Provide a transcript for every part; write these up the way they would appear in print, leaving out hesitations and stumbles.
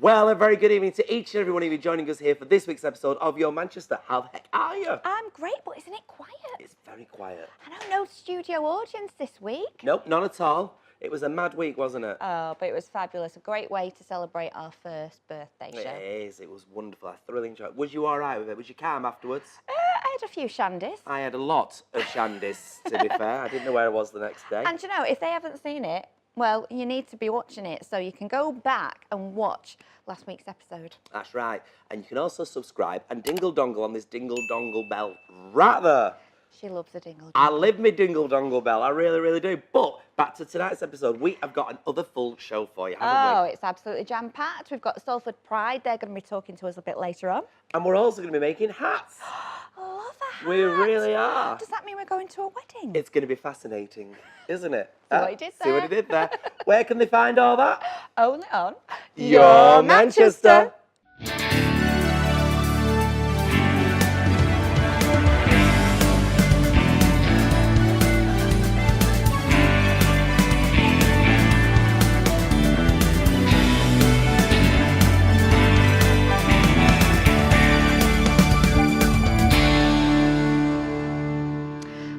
Well, a very good evening to each and every one of you joining us here for this week's episode of Your Manchester. How the heck are you? I'm great, but isn't it quiet? It's very quiet. I know, no studio audience this week. Nope, none at all. It was a mad week, wasn't it? Oh, but it was fabulous. A great way to celebrate our first birthday show. It is. It was wonderful. I thoroughly enjoyed it. Was you all right with it? Was you calm afterwards? I had a few shandies. I had a lot of shandies, to be fair. I didn't know where I was the next day. And you know, if they haven't seen it, well, you need to be watching it so you can go back and watch last week's episode. That's right. And you can also subscribe and dingle dongle on this dingle dongle bell right there. She loves a dingle. I live me dingle dongle bell. I really, really do. But back to tonight's episode, we have got another full show for you, haven't we? Oh, it's absolutely jam-packed. We've got Salford Pride. They're going to be talking to us a bit later on. And we're also going to be making hats. I love a hat. We really are. Does that mean we're going to a wedding? It's going to be fascinating, isn't it? See what he did See what he there. did there. Where can they find all that? Only on Your Manchester.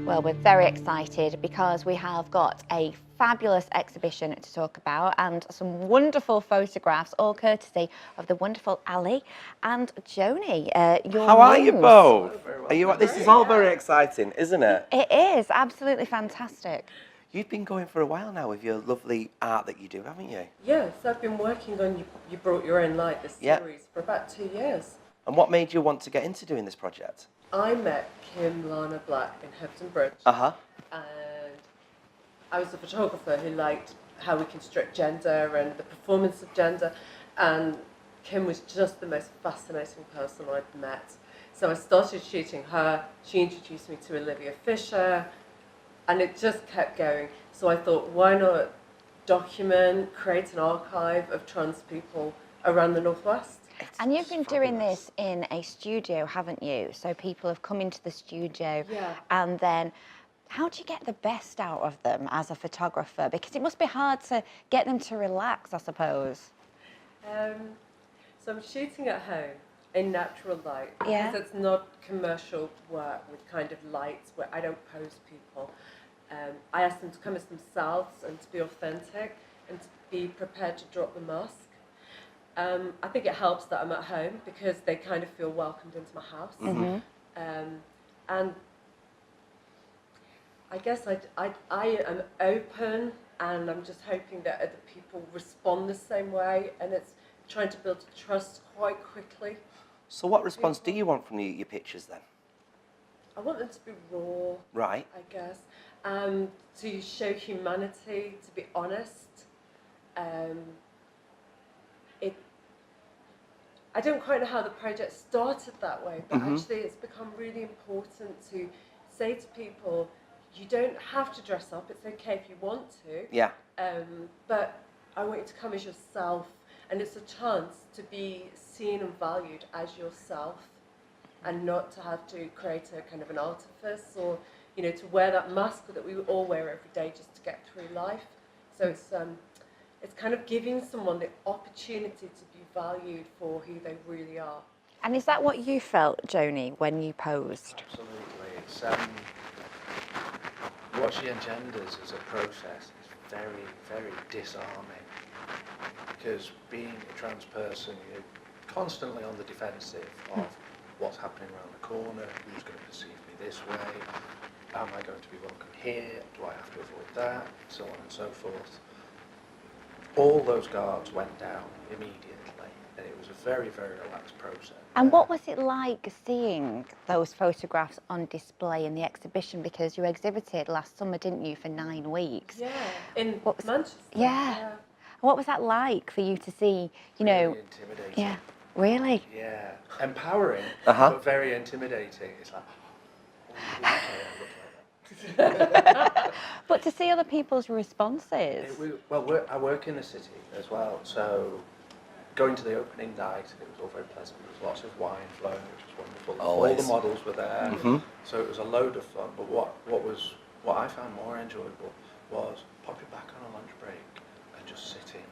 Well, we're very excited because we have got a fabulous exhibition to talk about and some wonderful photographs, all courtesy of the wonderful Allie and Joni. How are you both? Are you? This is all very exciting, isn't it? It is absolutely fantastic. You've been going for a while now with your lovely art that you do, haven't you? Yes, I've been working on You Brought Your Own Light, this Yep. series, for about 2 years. And what made you want to get into doing this project? I met Kim Lana Black in Hebden Bridge, Uh-huh. and I was a photographer who liked how we construct gender and the performance of gender, and Kim was just the most fascinating person I'd met. So I started shooting her, she introduced me to Olivia Fisher, and it just kept going. So I thought, why not document, create an archive of trans people around the Northwest? And you've been doing this in a studio, haven't you? So people have come into the studio, Yeah. and then how do you get the best out of them as a photographer? Because it must be hard to get them to relax, I suppose. So I'm shooting at home in natural light. Yeah. Because it's not commercial work with kind of lights where I don't pose people. I ask them to come as themselves and to be authentic and to be prepared to drop the mask. I think it helps that I'm at home because they kind of feel welcomed into my house. Mm-hmm. And I guess I am open, and I'm just hoping that other people respond the same way, and it's trying to build trust quite quickly. So what response do you want from your pictures then? I want them to be raw, Right. I guess, to show humanity, to be honest. I don't quite know how the project started that way, but actually it's become really important to say to people, you don't have to dress up, it's okay if you want to. Yeah. But I want you to come as yourself, and it's a chance to be seen and valued as yourself, and not to have to create a kind of an artifice, or to wear that mask that we all wear every day just to get through life. So it's kind of giving someone the opportunity to be valued for who they really are. And is that what you felt, Joni, when you posed? Absolutely. It's what she engenders as a process is very, very disarming, because being a trans person, you're constantly on the defensive of what's happening around the corner, who's going to perceive me this way, am I going to be welcome here, do I have to avoid that, so on and so forth. All those guards went down immediately, and it was a very, very relaxed process. And what was it like seeing those photographs on display in the exhibition? Because you exhibited last summer, didn't you, for 9 weeks? Yeah, in What was- Manchester. Yeah. What was that like for you to see, Really intimidating. Yeah, really? Yeah, empowering, Uh-huh. but very intimidating. It's like, oh, okay, I look like that. But to see other people's responses. I work in the city as well, so going to the opening night, it was all very pleasant. There was lots of wine flowing, which was wonderful. Always. All the models were there, Mhm. so it was a load of fun. But what I found more enjoyable was popping back on a lunch break and just sitting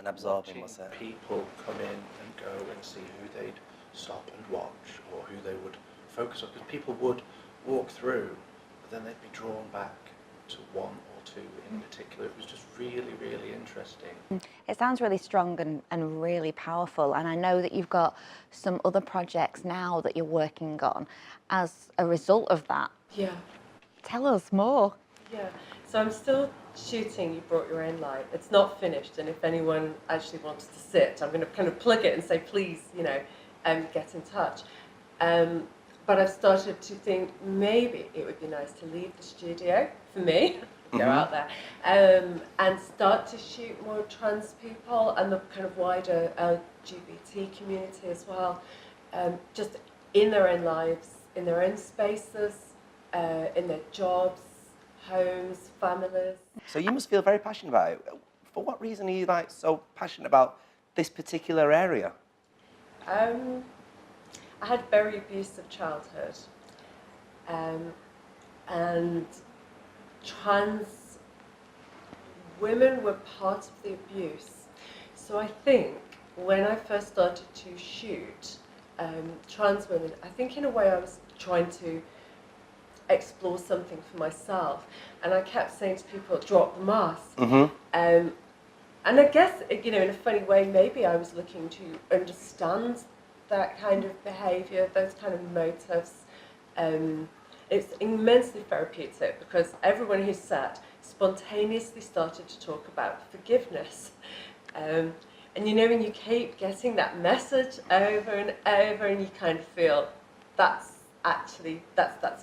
And absorbing, watching was it? people come in and go and see who they'd stop and watch or who they would focus on. Because people would walk through, but then they'd be drawn back to one or two in particular. It was just really, really interesting. It sounds really strong and really powerful, and I know that you've got some other projects now that you're working on as a result of that. Yeah. Tell us more. Yeah, so I'm still shooting You Brought Your Own Light. It's not finished, and if anyone actually wants to sit, I'm going to kind of plug it and say, please, get in touch. But I've started to think maybe it would be nice to leave the studio, for me, go out there, and start to shoot more trans people and the kind of wider LGBT community as well, just in their own lives, in their own spaces, in their jobs, homes, families. So you must feel very passionate about it. For what reason are you so passionate about this particular area? I had a very abusive childhood, and trans women were part of the abuse. So I think when I first started to shoot trans women, I think in a way I was trying to explore something for myself, and I kept saying to people, drop the mask. And I guess, in a funny way, maybe I was looking to understand that kind of behaviour, those kind of motives. It's immensely therapeutic because everyone who sat spontaneously started to talk about forgiveness. And when you keep getting that message over and over, and you kind of feel that's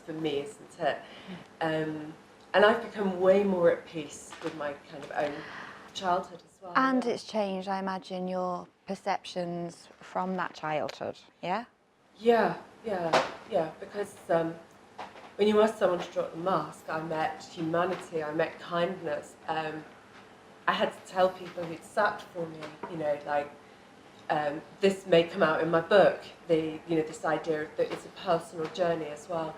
for me, isn't it? And I've become way more at peace with my kind of own childhood as well. And it's changed, I imagine, your perceptions from that childhood, yeah? Yeah, because when you ask someone to drop the mask, I met humanity, I met kindness. I had to tell people who'd sat for me, this may come out in my book, this idea that it's a personal journey as well.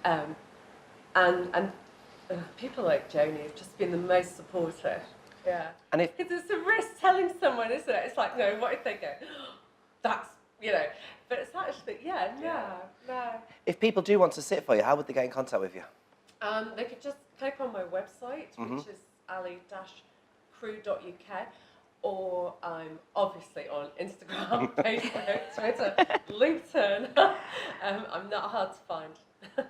And people like Joni have just been the most supportive. Yeah. And if Because it's a risk telling someone, isn't it? It's like, no, what if they go, that's, but it's actually, no. if people do want to sit for you, how would they get in contact with you? They could just click on my website, which is allie-crewe.uk, or I'm obviously on Instagram, Facebook, Twitter, LinkedIn. I'm not hard to find.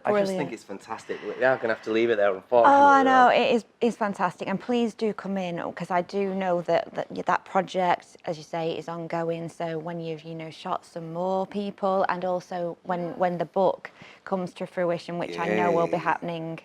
I just think it's fantastic. We are going to have to leave it there, unfortunately. Oh, I know, it is fantastic. And please do come in, because I do know that project, as you say, is ongoing. So when you've, shot some more people, and also when the book comes to fruition, which I know will be happening,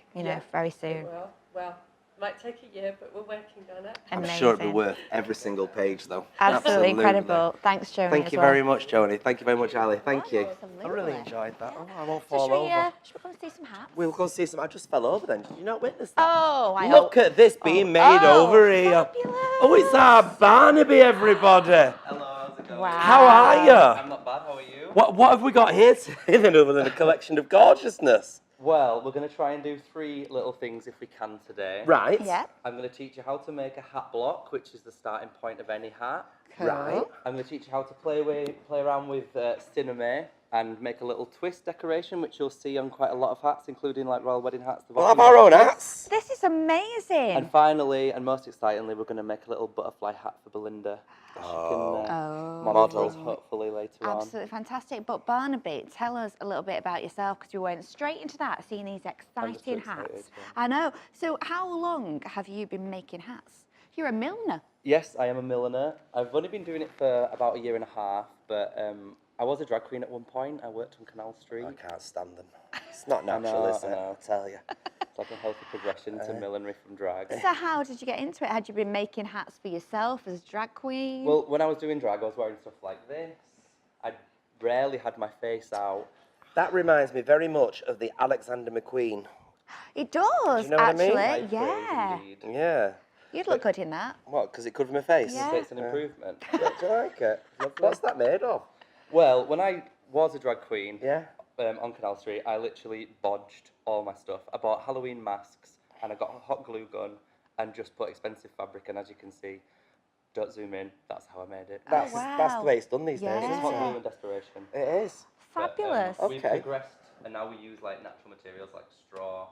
very soon. It will. Well, might take a year, but we're working on it. I'm sure it'll be worth every single page, though. Absolutely incredible. Thanks, Joni. Thank you very much, Joni. Thank you very much, Ali. Thank you. Absolutely. I really enjoyed that. Oh, I won't So fall over. should we go and see some hats? We'll go see some. I just fell over then. Did you not witness that? Oh, I Look at this being made over here. Fabulous. Oh, it's our Barnaby, everybody. Hello, how's it going? Wow. How are you? I'm not bad, how are you? What have we got here today then, other than a collection of gorgeousness? Well, we're going to try and do 3 little things if we can today. Right. Yeah. I'm going to teach you how to make a hat block, which is the starting point of any hat. Cool. Right. I'm going to teach you how to play around with cinema and make a little twist decoration, which you'll see on quite a lot of hats, including like royal wedding hats. We'll have our own hats. This is amazing. And finally, and most excitingly, we're going to make a little butterfly hat for Belinda. She can model for us hopefully later on. Absolutely fantastic. But Barnaby, tell us a little bit about yourself, because we went straight into that, seeing these exciting excited, hats. yeah. I know. So how long have you been making hats? You're a milliner. Yes, I am a milliner. I've only been doing it for about 1.5 years, but I was a drag queen at one point. I worked on Canal Street. I can't stand them. It's not natural, is it? I tell you. It's like a healthy progression to millinery from drag. So how did you get into it? Had you been making hats for yourself as a drag queen? Well, when I was doing drag, I was wearing stuff like this. I rarely had my face out. That reminds me very much of the Alexander McQueen. It does, you know what I mean? actually. Light Yeah. indeed. Yeah. You'd look good in that. What, because it covered my face? Yeah. So it's an improvement. Do you like it? What's that made of? Well, when I was a drag queen Yeah. on Canal Street, I literally bodged all my stuff. I bought Halloween masks and I got a hot glue gun and just put expensive fabric in, as you can see. don't zoom in. That's how I made it. That's the way it's done these days, Yeah. It's isn't hot it? glue and desperation. It is. Fabulous. But, we've Okay. progressed, and now we use like natural materials like straw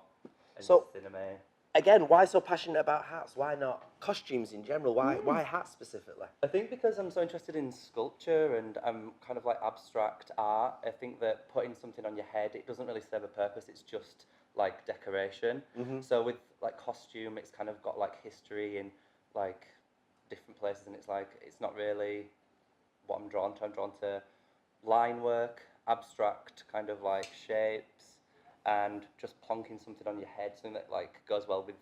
and So- cinnamon. Again, why so passionate about hats? Why not costumes in general? Why hats specifically? I think because I'm so interested in sculpture and I'm kind of like abstract art, I think that putting something on your head, it doesn't really serve a purpose, it's just like decoration. So with like costume, it's kind of got like history in like different places, and it's like, it's not really what I'm drawn to. I'm drawn to line work, abstract kind of like shapes, and just plonking something on your head, something that like goes well with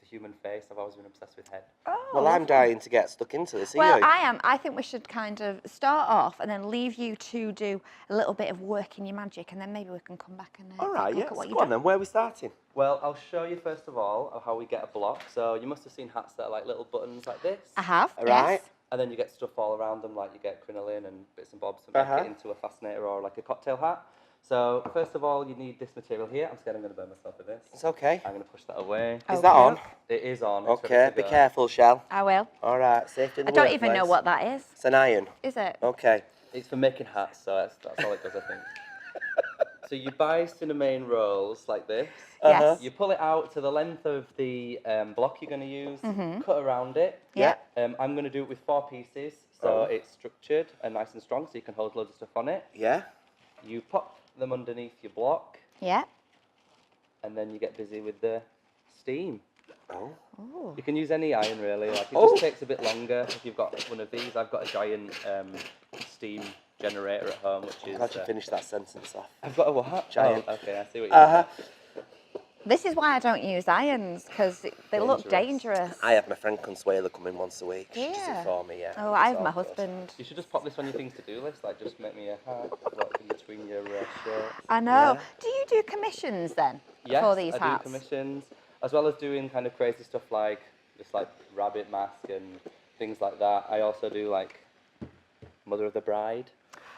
the human face. I've always been obsessed with head. Oh, Well, I'm dying to get stuck into this. Are well, you? I am. I think we should kind of start off and then leave you to do a little bit of work in your magic, and then maybe we can come back and All take right, a yeah. look at what Go you've on done. then. Where are we starting? Well, I'll show you first of all how we get a block. So you must have seen hats that are like little buttons like this. I have. All right. Yes. And then you get stuff all around them, like you get crinoline and bits and bobs to make it into a fascinator or like a cocktail hat. So first of all, you need this material here. I'm scared I'm going to burn myself with this. It's okay. I'm going to push that away. Is that on? It is on. It's Okay, ready to be go. careful, Shel. I will. All right, safety in the I don't even know workplace. what that is. It's an iron. Is it? Okay. It's for making hats, so that's all it does, I think. So you buy cinnamon rolls like this. Yes. You pull it out to the length of the block you're going to use, cut around it. Yeah. I'm going to do it with 4 pieces, so it's structured and nice and strong, so you can hold loads of stuff on it. Yeah. You pop them underneath your block, Yeah. and then you get busy with the steam. Oh. Ooh. You can use any iron really, like it Oh. just takes a bit longer if you've got one of these. I've got a giant steam generator at home, which is... Glad you finished that sentence off. I've got a what? Giant. Oh, okay, I see what you're Uh-huh. This is why I don't use irons, because they look dangerous. I have my friend Consuela come in once a week. She does Yeah. it for me, yeah. Oh, I have It's my all good. husband. You should just pop this on your things to do list, like just make me a hat like, in between your shirts. I know. Yeah. Do you do commissions then Yes, for these I hats? do commissions, as well as doing kind of crazy stuff like just like rabbit mask and things like that. I also do like Mother of the Bride,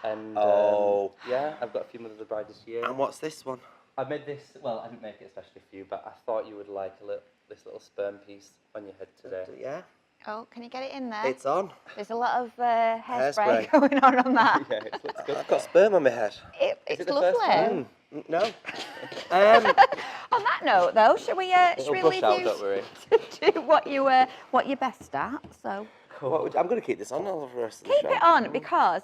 and Oh. yeah, I've got a few Mother of the Bride this year. And what's this one? I made this. Well, I didn't make it especially for you, but I thought you would like this little sperm piece on your head today. Yeah. Oh, can you get it in there? It's on. There's a lot of hairspray Hairspray. going on that. Yeah, it looks good. I've got sperm on my head. It's it the lovely. first time? No. On that note, though, should we It'll leave brush out, you don't worry. to do what you're best at? So I'm going to keep this on all the rest of the keep show. it on, because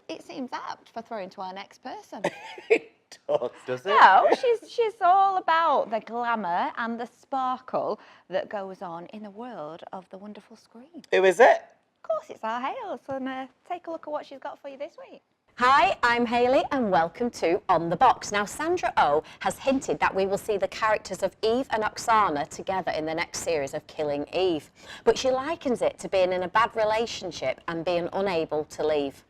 it seems apt for throwing to our next person. It does. Does it? No, she's all about the glamour and the sparkle that goes on in the world of the wonderful screen. Who is it? Of course, it's our Hales, and take a look at what she's got for you this week. Hi, I'm Hayley and welcome to On the Box. Now, Sandra Oh has hinted that we will see the characters of Eve and Oksana together in the next series of Killing Eve. But she likens it to being in a bad relationship and being unable to leave.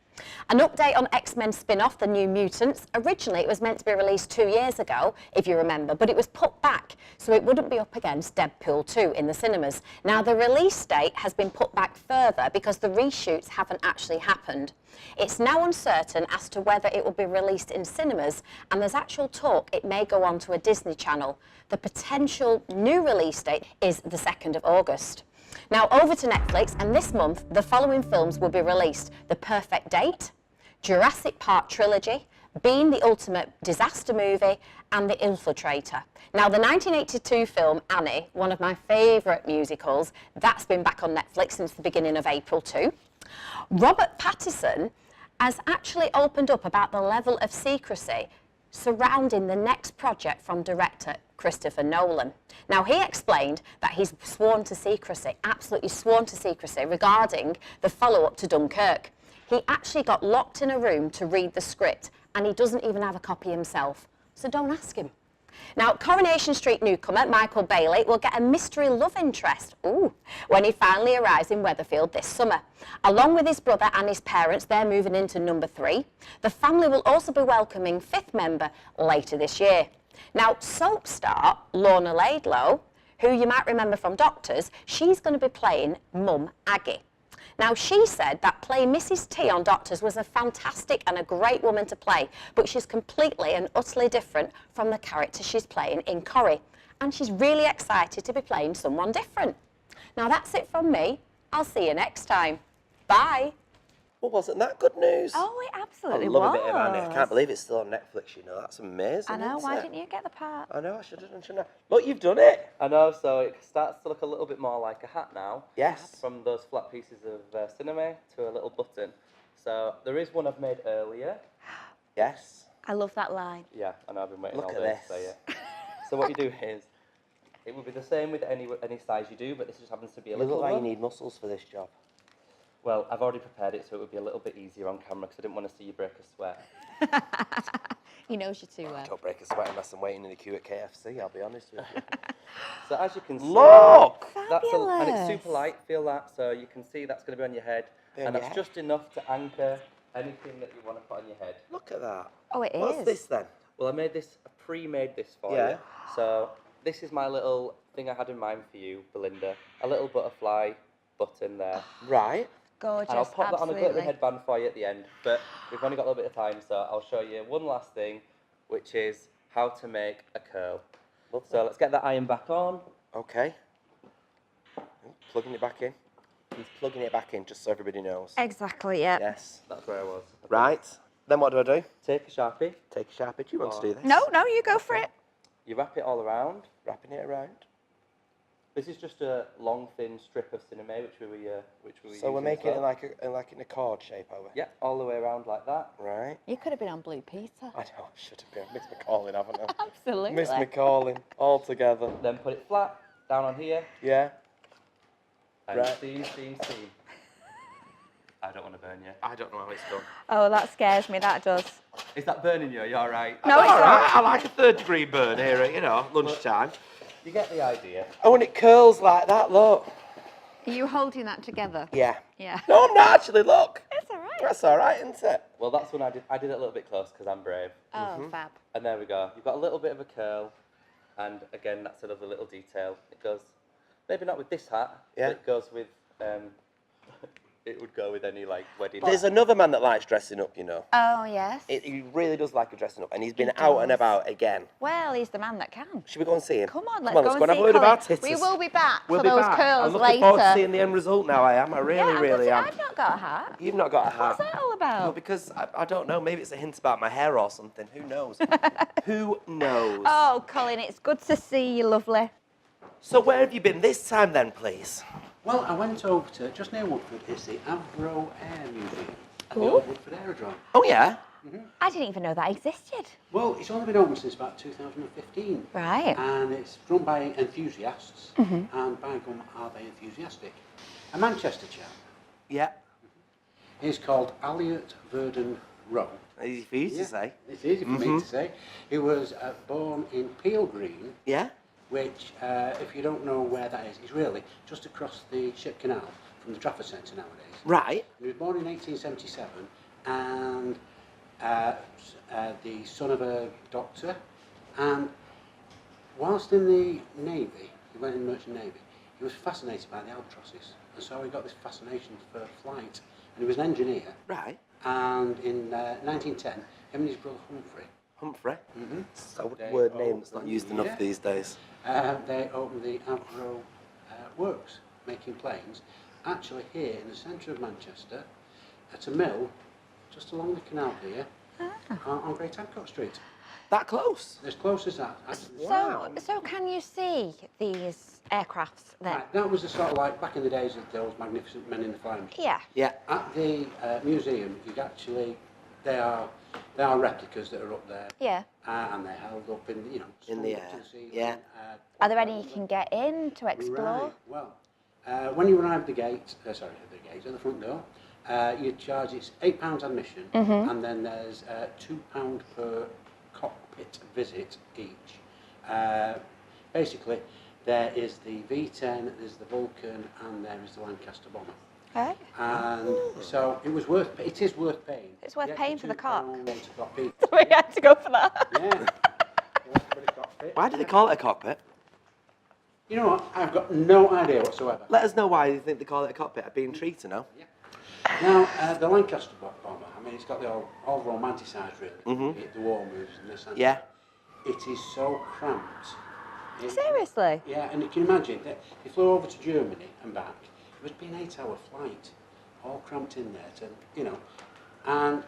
An update on X-Men spin-off, The New Mutants. Originally, it was meant to be released 2 years ago, if you remember, but it was put back, so it wouldn't be up against Deadpool 2 in the cinemas. Now, the release date has been put back further because the reshoots haven't actually happened. It's now uncertain as to whether it will be released in cinemas, and there's actual talk it may go on to a Disney Channel. The potential new release date is the 2nd of August. Now over to Netflix, and this month the following films will be released: The Perfect Date, Jurassic Park Trilogy, Being the Ultimate Disaster Movie, and The Infiltrator. Now the 1982 film Annie, one of my favourite musicals, that's been back on Netflix since the beginning of April too. Robert Pattinson has actually opened up about the level of secrecy surrounding the next project from director Christopher Nolan. Now, he explained that he's sworn to secrecy, absolutely sworn to secrecy, regarding the follow-up to Dunkirk. He actually got locked in a room to read the script, and he doesn't even have a copy himself, so don't ask him. Now, Coronation Street newcomer Michael Bailey will get a mystery love interest, when he finally arrives in Weatherfield this summer. Along with his brother and his parents, they're moving into number 3. The family will also be welcoming 5th member later this year. Now, soap star Lorna Laidlaw, who you might remember from Doctors, she's going to be playing Mum Aggie. Now, she said that playing Mrs. T on Doctors was a fantastic and a great woman to play, but she's completely and utterly different from the character she's playing in Corrie, and she's really excited to be playing someone different. Now, that's it from me. I'll see you next time. Bye. Well, wasn't that good news? Oh, it I absolutely love was. a bit of Annie. I can't believe it's still on Netflix, you know. That's amazing, I know, isn't why it? didn't you get the part? I know, I should have done, shouldn't I? Look, you've done it. I know, so it starts to look a little bit more like a hat now. Yes. From those flat pieces of cinema to a little button. So there is one I've made earlier. Yes. I love that line. Yeah, I know, I've been waiting Look all at day this. to say it. So what you do is, it will be the same with any size you do, but this just happens to be a You little look like you one. need muscles for this job. Well, I've already prepared it so it would be a little bit easier on camera because I didn't want to see you break a sweat. He knows you too well. Don't break a sweat unless I'm waiting in the queue at KFC, I'll be honest with you. So as you can see, Look! and it's Fabulous. super light, feel that, so you can see that's going to be on your head, Be on and your that's head? just enough to anchor anything that you want to put on your head. Look at that. Oh, it is. What's this then? Well, I pre-made this for Yeah. you. So this is my little thing I had in mind for you, Belinda. A little butterfly button there. Right. Gorgeous, And I'll pop that on a absolutely. glittery headband for you at the end. But we've only got a little bit of time, so I'll show you one last thing, which is how to make a curl. Lovely. So let's get that iron back on. Okay. Plugging it back in. He's plugging it back in just so everybody knows. Exactly, yeah. Yes. That's where I was. Right. Then what do I do? Take a Sharpie. Take a Sharpie. Do you want to do this? No, you go for it. You wrap it all around. Wrapping it around. This is just a long, thin strip of cinema, which we were So we're using making as it well. like in a chord shape, are we? Yeah, all the way around like that. Right. You could have been on Blue Peter. I know, I should have been. Missed my calling, haven't I? Absolutely. Missed my calling altogether. Then put it flat, down on here, Yeah. and Right. steam. I don't want to burn you. I don't know how it's done. Oh, that scares me, that does. Is that burning you? Are you all right? No, it's all not. right. I like a 3rd-degree burn here at, lunchtime. You get the idea. Oh, and it curls like that, look. Are you holding that together? Yeah. Yeah. No, I'm not actually, look. It's all right. That's all right, isn't it? Well, that's when I did it a little bit close because I'm brave. Oh, fab. And there we go. You've got a little bit of a curl, and again, that's another little detail. It goes, maybe not with this hat, Yeah. but it goes with, it would go with any wedding. There's another man that likes dressing up, you know. Oh, yes. He really does like a dressing up, and he's been He out and does. about again. Well, he's the man that can. Should we go and see him? Come on, let's Come on, go let's and go and have see a word of our Colin. titters. We will be back We'll for be those back. curls I'm looking later. forward to seeing the end result now, I am. I really, yeah, really am. I've not got a hat. You've not got a hat. What's that all about? Well, because I don't know, maybe it's a hint about my hair or something. Who knows? Who knows? Oh, Colin, it's good to see you, lovely. So where have you been this time then, please? Well, I went over to, just near Woodford, is the Avro Air Museum at the Ooh. old Woodford Aerodrome. Oh, yeah? I didn't even know that existed. Well, it's only been open since about 2015. Right. And it's run by enthusiasts, and by gum are they enthusiastic. A Manchester chap. Yeah. He's called Elliot Verdon Rowe. Easy for you to say. It's easy for me to say. He was born in Peel Green, Yeah? which, if you don't know where that is really just across the Ship Canal from the Trafford Centre nowadays. Right. He was born in 1877 and the son of a doctor. And whilst in the Navy, he went in the Merchant Navy, he was fascinated by the albatrosses. And so he got this fascination for flight. And he was an engineer. Right. And in 1910, him and his brother Humphrey. Humphrey, So They word name that's not opened- used enough yeah. these days. they opened the Avro Works, making planes, actually here in the centre of Manchester, at a mill just along the canal here, on Great Adcock Street. That close? As close as that. Actually. So can you see these aircrafts then? Right, that was the sort of like back in the days of those magnificent men in the flying machine. Yeah. Yeah. At the museum, you actually, they are replicas that are up there, Yeah. and they're held up in, In the swung up to air, ceiling, yeah. Are there any you can get in to explore? Right. Well, when you arrive at the gate, at the front door, you charge, it's £8 admission, and then there's £2 per cockpit visit each. Basically, there is the V10, there's the Vulcan, and there is the Lancaster bomber. Okay. And so it is worth paying. It's worth paying for the cock. £2 to cockpit. We had to go for that. Yeah. For the cockpit. Why do they call it a cockpit? You know what? I've got no idea whatsoever. Let us know why you think they call it a cockpit. I'd be intrigued to know. Now, the Lancaster bomber, I mean, it's got the all romanticised, really. The war moves and this and Yeah. that. It is so cramped. Seriously? Yeah, and you can imagine that they flew over to Germany and back. it would be an 8-hour flight, all cramped in there and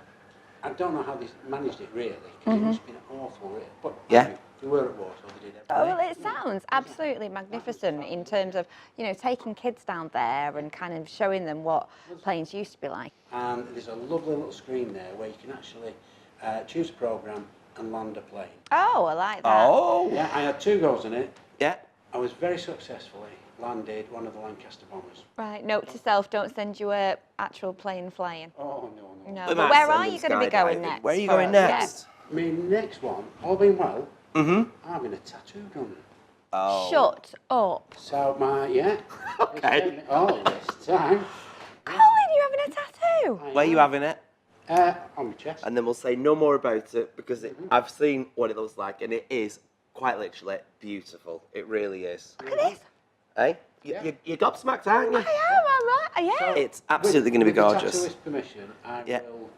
I don't know how they managed it really, because it must have been awful, really. But Yeah. they were at Warsaw, they did Oh, everything. well, it sounds absolutely magnificent in terms of, taking kids down there and kind of showing them what planes used to be like. And there's a lovely little screen there where you can actually choose a programme and land a plane. Oh, I like that. Oh. Yeah, I had 2 goals in it. Yeah. I was very successfully landed one of the Lancaster bombers. Right, note to self, don't send you a actual plane flying. Oh, no. No, We but might where send are them you going to be going skydiving. next? Where are you for going us? next? I mean, next one, all being well, Mm-hmm. I'm having a tattoo done. Oh. Shut up. So Okay. This time. Colin, you're having a tattoo? Where are you having it? On my chest. And then we'll say no more about it because I've seen what it looks like and it is quite literally beautiful. It really is. Look at this. Hey? You gobsmacked, aren't you? I am, yeah. It's absolutely going to be With the gorgeous. tattooist's permission, I Yeah. will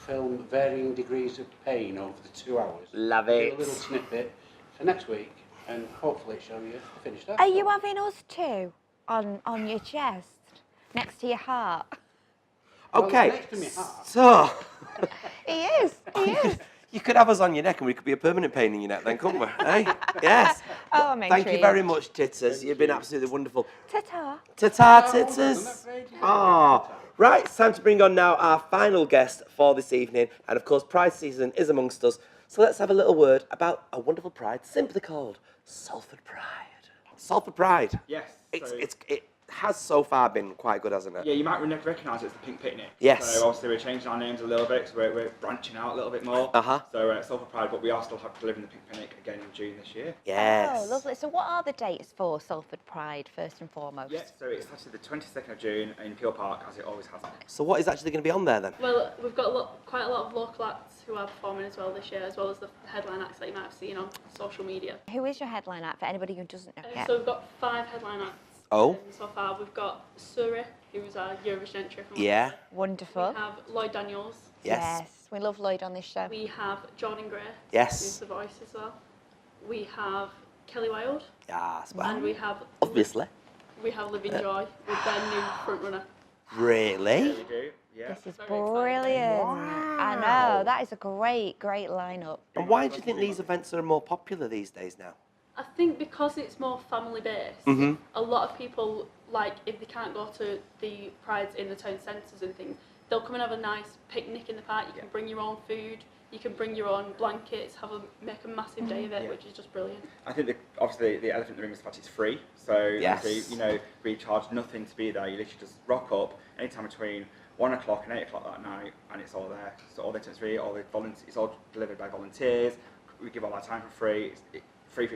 film varying degrees of pain over the 2 hours. Love Do it. a little snippet for next week, and hopefully show you the finished Are article. you having us too on your chest, next to your heart? Well, it's Okay. next to my heart. So, He is. He is. you could have us on your neck and we could be a permanent pain in your neck then, couldn't we? Hey? Yes. Oh, I'm Thank you intrigued. very much, Titters. You've been absolutely wonderful. Ta-ta. Ta-ta, Oh, Titters. I'm afraid you- Ah, right, it's time to bring on now our final guest for this evening. And of course, Pride season is amongst us. So let's have a little word about a wonderful Pride, simply called Salford Pride. Salford Pride. Yes. It has so far been quite good, hasn't it? Yeah, you might recognise it as the Pink Picnic. Yes. So obviously we're changing our names a little bit, so we're branching out a little bit more. Uh-huh. So Salford Pride, but we are still delivering the Pink Picnic again in June this year. Yes. Oh, lovely. So what are the dates for Salford Pride, first and foremost? Yeah, so it's actually the 22nd of June in Peel Park, as it always has been. So what is actually going to be on there then? Well, we've got quite a lot of local acts who are performing as well this year, as well as the headline acts that you might have seen on social media. Who is your headline act for anybody who doesn't know yet? So we've got 5 headline acts. Oh. So far, we've got Surrey, who's our Eurovision entry from Yeah. Wonderful. We have Lloyd Daniels. Yes. We love Lloyd on this show. We have Jordan Gray. Yes. Who's the voice as well. We have Kelly Wilde. Yes, And well, we have obviously. we have Living Joy with their new frontrunner. Really? We do, yeah. This is Very exciting. brilliant. I know, that is a great lineup. And why do you think these events are more popular these days now? I think because it's more family based, Mhm. a lot of people, like, if they can't go to the prides in the town centres and things, they'll come and have a nice picnic in the park. You can bring your own food, you can bring your own blankets, make a massive day of it, Yeah. which is just brilliant. I think obviously the elephant in the room is the fact it's free. So Yes. obviously, we charge nothing to be there. You literally just rock up anytime between 1 o'clock and 8 o'clock that night, and it's all there. So all the items free, it's all delivered by volunteers. We give all our time for free. It's free.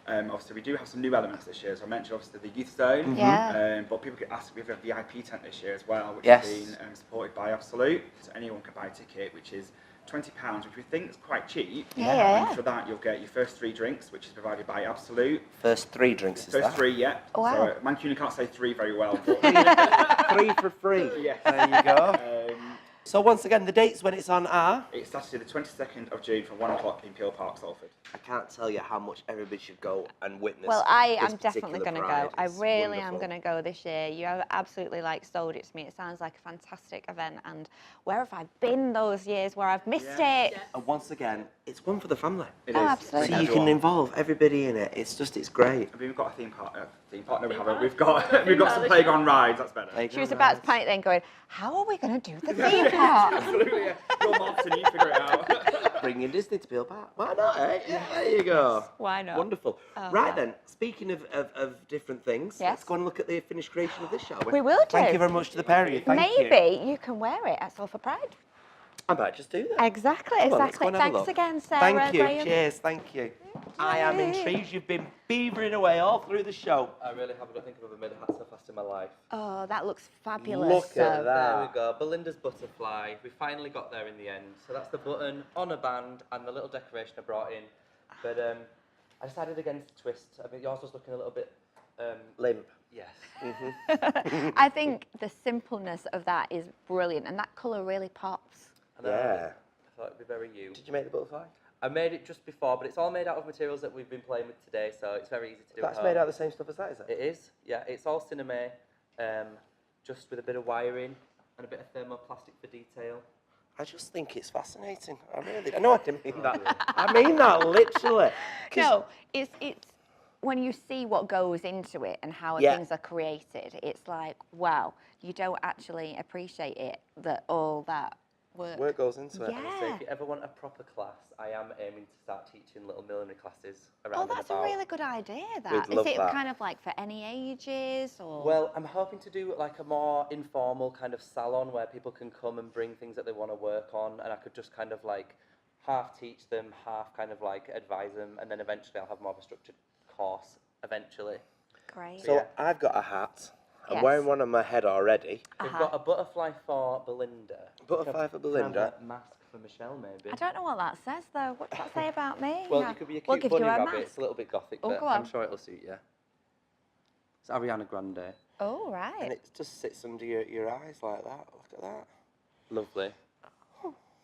Obviously, we do have some new elements this year. So I mentioned obviously the youth zone. Yeah. But people can ask. We have a VIP tent this year as well, which Yes. has been supported by Absolute. So anyone can buy a ticket, which is £20, which we think is quite cheap. Yeah. And for that, you'll get your first 3 drinks, which is provided by Absolute. First 3 drinks is First that? 3, yeah. Wow. So Mancunian can't say 3 very well. But 3 for free. Yes. There you go. So once again, the dates when it's on are? It's Saturday the 22nd of June from 1 o'clock in Peel Park, Salford. I can't tell you how much everybody should go and witness. Well, I this am definitely particular going to go. Pride. I It's really am wonderful. going to go this year. You have absolutely sold it to me. It sounds like a fantastic event. And where have I been those years where I've missed it? Yeah. And once again, it's one for the family. It Oh, is. absolutely. So you can Everyone. involve everybody in it. It's great. I mean, we've got a theme partner. Theme We've park? got Theme some park this playground year? rides. That's better. She was about to panic then going, how are we going to do the theme park? Absolutely. Yeah. Your marketing, you figure it out. Bringing Disney to Peel Park. Why not, eh? Yeah, there you go. Why not? Wonderful. Oh, right wow. then, speaking of different things, Yes. let's go and look at the finished creation of this, shall we? We will do. Thank you very much to the pair of you. Thank you. Maybe you can wear it at Salford Pride. I might just do that. Exactly, Come on, let's go exactly. and have a Thanks look. again, Sarah. Thank you. Graham. Cheers. Thank you. I am intrigued. You've been beavering away all through the show. I really haven't. I don't think I've ever made a hat so fast in my life. Oh, that looks fabulous. Look at So- that. There we go. Belinda's butterfly. We finally got there in the end. So that's the button on a band and the little decoration I brought in. But I decided against the twist. I mean, yours was looking a little bit. Limp. Yes. I think the simpleness of that is brilliant, and that colour really pops. And Yeah. I thought it'd be very you. Did you make the butterfly? I made it just before, but it's all made out of materials that we've been playing with today, so it's very easy to do. That's at made home. out of the same stuff as that, is it? It is. Yeah, it's all cinema. just with a bit of wiring and a bit of thermoplastic for detail. I just think it's fascinating. I know I didn't mean that. I mean that literally. 'Cause- No, it's when you see what goes into it and how Yeah. things are created, it's like, wow, you don't actually appreciate it, that all that work. goes into it. Yeah. So if you ever want a proper class, I am aiming to start teaching little millinery classes around Oh, and that's a about. really good idea, that. We'd love Is it that. kind of like for any ages or? Well, I'm hoping to do like a more informal kind of salon where people can come and bring things that they want to work on, and I could just kind of like half teach them, half kind of like advise them, and then eventually I'll have more of a structured course eventually. Great. So Yeah. I've got a hat. I'm Yes. wearing one on my head already. We've got a butterfly for Belinda. Butterfly for Belinda. A mask for Michelle, maybe. I don't know what that says though. What does that say about me? Well, Yeah. you could be a We'll cute give bunny you a rabbit. mask. It's a little bit gothic, Oh, but go I'm on. sure it'll suit you. It's Ariana Grande. Oh, right. And it just sits under your eyes like that. Look at that. Lovely.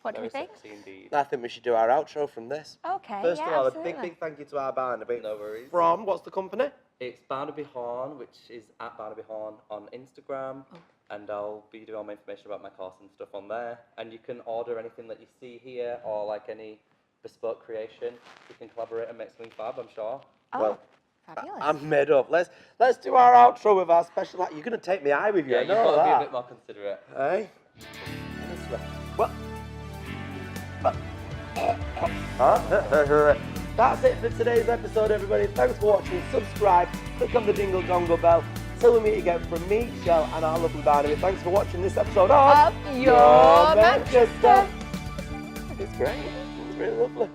What do Very you think? sexy indeed. I think we should do our outro from this. Okay, First yeah, of all, absolutely. a big thank you to our Barnaby. No worries. From, what's the company? It's Barnaby Horn, which is at Barnaby Horn on Instagram. Oh. And I'll be doing all my information about my course and stuff on there. And you can order anything that you see here or like any bespoke creation. You can collaborate and make something fab, I'm sure. Oh, Well, fabulous. I'm made up. Let's do our outro with our special act. You're going to take me eye with you. Yeah, I you've know got to be a that. bit more considerate. Hey? Well, that's it for today's episode, everybody. Thanks for watching. Subscribe, click on the dingle dongle bell. Till we meet again, from me, Shel, and our lovely Barnaby. Thanks for watching this episode of Your Manchester. It's great. It's really lovely.